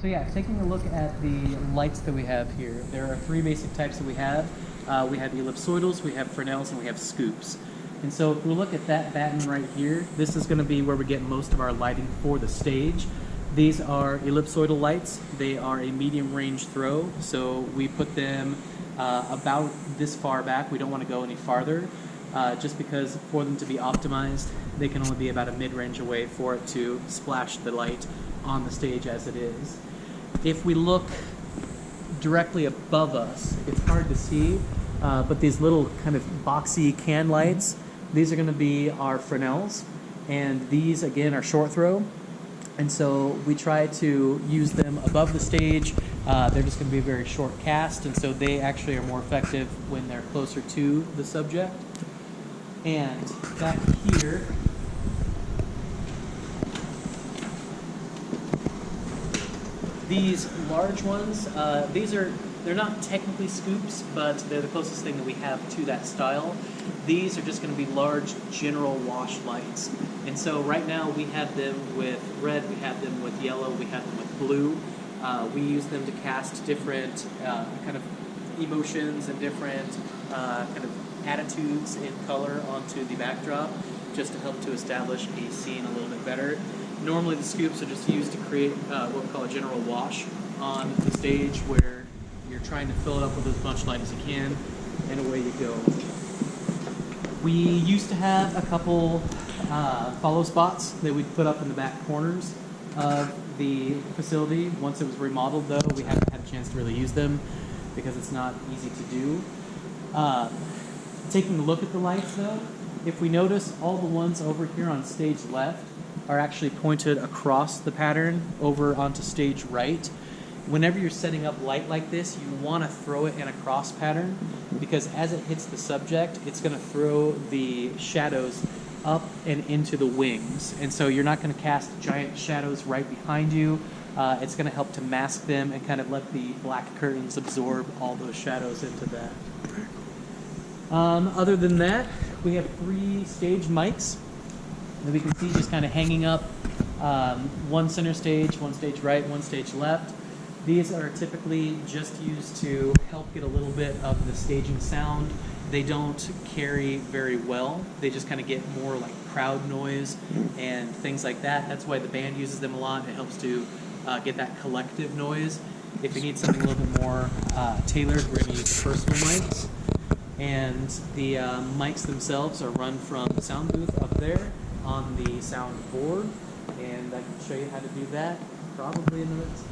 So yeah, taking a look at the lights that we have here, there are three basic types that we have. We have ellipsoidals, we have Fresnels, and we have scoops. And so if we look at that batten right here, this is going to be where we get most of our lighting for the stage. These are ellipsoidal lights. They are a medium range throw, so we put them about this far back. We don't want to go any farther, just because for them to be optimized, they can only be about a mid-range away for it to splash the light on the stage as it is. If we look directly above us, it's hard to see, but these little kind of boxy can lights, these are going to be our Fresnels, and these again are short throw, and so we try to use them above the stage. They're just going to be a very short cast, and so they actually are more effective when they're closer to the subject. And back here, these large ones, they're not technically scoops, but they're the closest thing that we have to that style. These are just going to be large general wash lights. And so right now we have them with red, we have them with yellow, we have them with blue. We use them to cast different kind of emotions and different kind of attitudes in color onto the backdrop, just to help to establish a scene a little bit better. Normally the scoops are just used to create what we call a general wash on the stage, where you're trying to fill it up with as much light as you can, and away you go. We used to have a couple follow spots that we'd put up in the back corners of the facility. Once it was remodeled, though, we haven't had a chance to really use them because it's not easy to do. Taking a look at the lights, though, if we notice, all the ones over here on stage left are actually pointed across the pattern over onto stage right. Whenever you're setting up light like this, you want to throw it in a cross pattern, because as it hits the subject, it's going to throw the shadows up and into the wings. And so you're not going to cast giant shadows right behind you. It's going to help to mask them and kind of let the black curtains absorb all those shadows into that. Other than that, we have 3 stage mics that we can see just kind of hanging up, one center stage, one stage right, one stage left. These are typically just used to help get a little bit of the staging sound. They don't carry very well. They just kind of get more like crowd noise and things like that. That's why the band uses them a lot. It helps to get that collective noise. If you need something a little bit more tailored, we're going to use personal mics. And the mics themselves are run from the sound booth up there on the sound board. And I can show you how to do that probably in the next time.